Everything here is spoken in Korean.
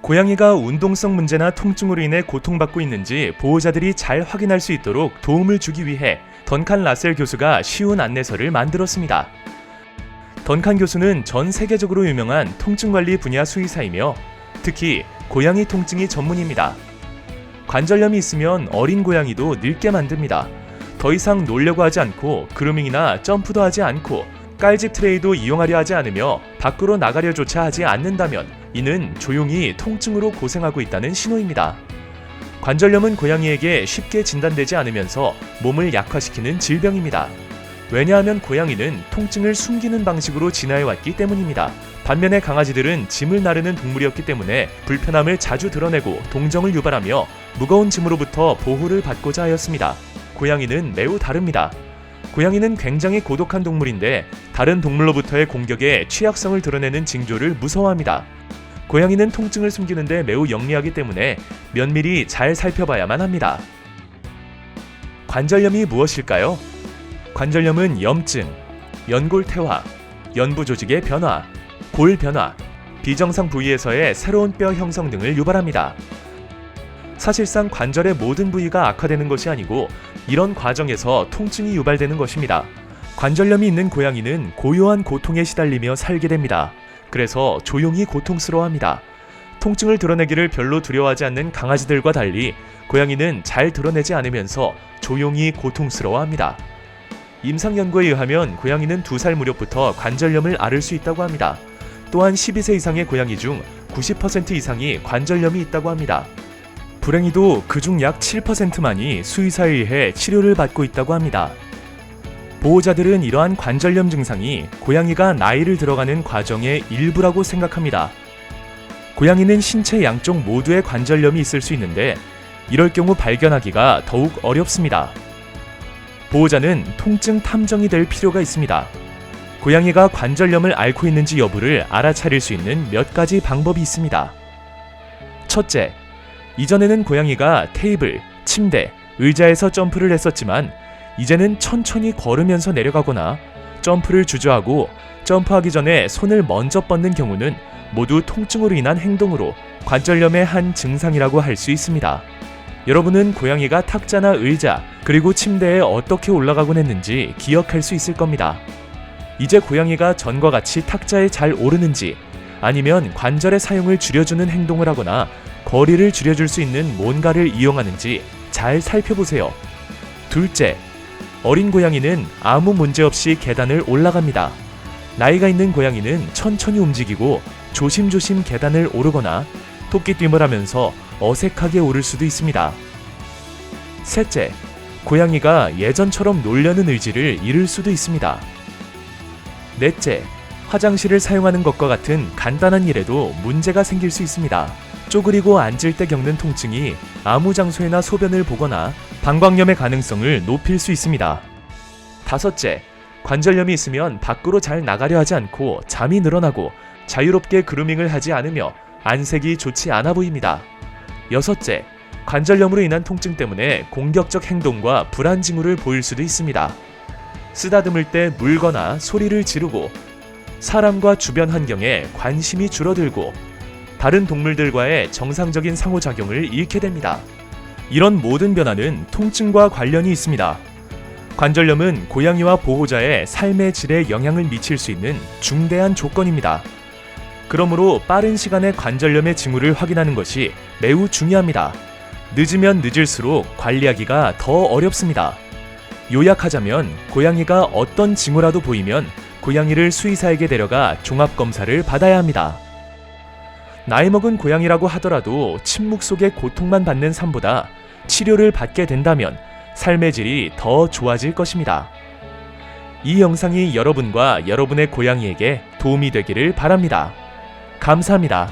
고양이가 운동성 문제나 통증으로 인해 고통받고 있는지 보호자들이 잘 확인할 수 있도록 도움을 주기 위해 던칸 라셀 교수가 쉬운 안내서를 만들었습니다. 던칸 교수는 전 세계적으로 유명한 통증관리 분야 수의사이며 특히 고양이 통증이 전문입니다. 관절염이 있으면 어린 고양이도 늙게 만듭니다. 더 이상 놀려고 하지 않고 그루밍이나 점프도 하지 않고 깔집 트레이도 이용하려 하지 않으며 밖으로 나가려조차 하지 않는다면 이는 조용히 통증으로 고생하고 있다는 신호입니다. 관절염은 고양이에게 쉽게 진단되지 않으면서 몸을 약화시키는 질병입니다. 왜냐하면 고양이는 통증을 숨기는 방식으로 진화해왔기 때문입니다. 반면에 강아지들은 짐을 나르는 동물이었기 때문에 불편함을 자주 드러내고 동정을 유발하며 무거운 짐으로부터 보호를 받고자 하였습니다. 고양이는 매우 다릅니다. 고양이는 굉장히 고독한 동물인데 다른 동물로부터의 공격에 취약성을 드러내는 징조를 무서워합니다. 고양이는 통증을 숨기는데 매우 영리하기 때문에 면밀히 잘 살펴봐야만 합니다. 관절염이 무엇일까요? 관절염은 염증, 연골 퇴화, 연부 조직의 변화, 골 변화, 비정상 부위에서의 새로운 뼈 형성 등을 유발합니다. 사실상 관절의 모든 부위가 악화되는 것이 아니고 이런 과정에서 통증이 유발되는 것입니다. 관절염이 있는 고양이는 고요한 고통에 시달리며 살게 됩니다. 그래서 조용히 고통스러워합니다. 통증을 드러내기를 별로 두려워하지 않는 강아지들과 달리 고양이는 잘 드러내지 않으면서 조용히 고통스러워합니다. 임상 연구에 의하면 고양이는 2살 무렵부터 관절염을 앓을 수 있다고 합니다. 또한 12세 이상의 고양이 중 90% 이상이 관절염이 있다고 합니다. 불행히도 그중 약 7%만이 수의사에 의해 치료를 받고 있다고 합니다. 보호자들은 이러한 관절염 증상이 고양이가 나이를 들어가는 과정의 일부라고 생각합니다. 고양이는 신체 양쪽 모두에 관절염이 있을 수 있는데 이럴 경우 발견하기가 더욱 어렵습니다. 보호자는 통증 탐정이 될 필요가 있습니다. 고양이가 관절염을 앓고 있는지 여부를 알아차릴 수 있는 몇 가지 방법이 있습니다. 첫째, 이전에는 고양이가 테이블, 침대, 의자에서 점프를 했었지만 이제는 천천히 걸으면서 내려가거나 점프를 주저하고 점프하기 전에 손을 먼저 뻗는 경우는 모두 통증으로 인한 행동으로 관절염의 한 증상이라고 할 수 있습니다. 여러분은 고양이가 탁자나 의자, 그리고 침대에 어떻게 올라가곤 했는지 기억할 수 있을 겁니다. 이제 고양이가 전과 같이 탁자에 잘 오르는지 아니면 관절의 사용을 줄여주는 행동을 하거나 거리를 줄여줄 수 있는 뭔가를 이용하는지 잘 살펴보세요. 둘째, 어린 고양이는 아무 문제 없이 계단을 올라갑니다. 나이가 있는 고양이는 천천히 움직이고 조심조심 계단을 오르거나 토끼뛰을 하면서 어색하게 오를 수도 있습니다. 셋째, 고양이가 예전처럼 놀려는 의지를 잃을 수도 있습니다. 넷째, 화장실을 사용하는 것과 같은 간단한 일에도 문제가 생길 수 있습니다. 쪼그리고 앉을 때 겪는 통증이 아무 장소에나 소변을 보거나 방광염의 가능성을 높일 수 있습니다. 다섯째, 관절염이 있으면 밖으로 잘 나가려 하지 않고 잠이 늘어나고 자유롭게 그루밍을 하지 않으며 안색이 좋지 않아 보입니다. 여섯째, 관절염으로 인한 통증 때문에 공격적 행동과 불안 징후를 보일 수도 있습니다. 쓰다듬을 때 물거나 소리를 지르고 사람과 주변 환경에 관심이 줄어들고 다른 동물들과의 정상적인 상호작용을 잃게 됩니다. 이런 모든 변화는 통증과 관련이 있습니다. 관절염은 고양이와 보호자의 삶의 질에 영향을 미칠 수 있는 중대한 조건입니다. 그러므로 빠른 시간에 관절염의 징후를 확인하는 것이 매우 중요합니다. 늦으면 늦을수록 관리하기가 더 어렵습니다. 요약하자면 고양이가 어떤 징후라도 보이면 고양이를 수의사에게 데려가 종합검사를 받아야 합니다. 나이 먹은 고양이라고 하더라도 침묵 속에 고통만 받는 삶보다 치료를 받게 된다면 삶의 질이 더 좋아질 것입니다. 이 영상이 여러분과 여러분의 고양이에게 도움이 되기를 바랍니다. 감사합니다.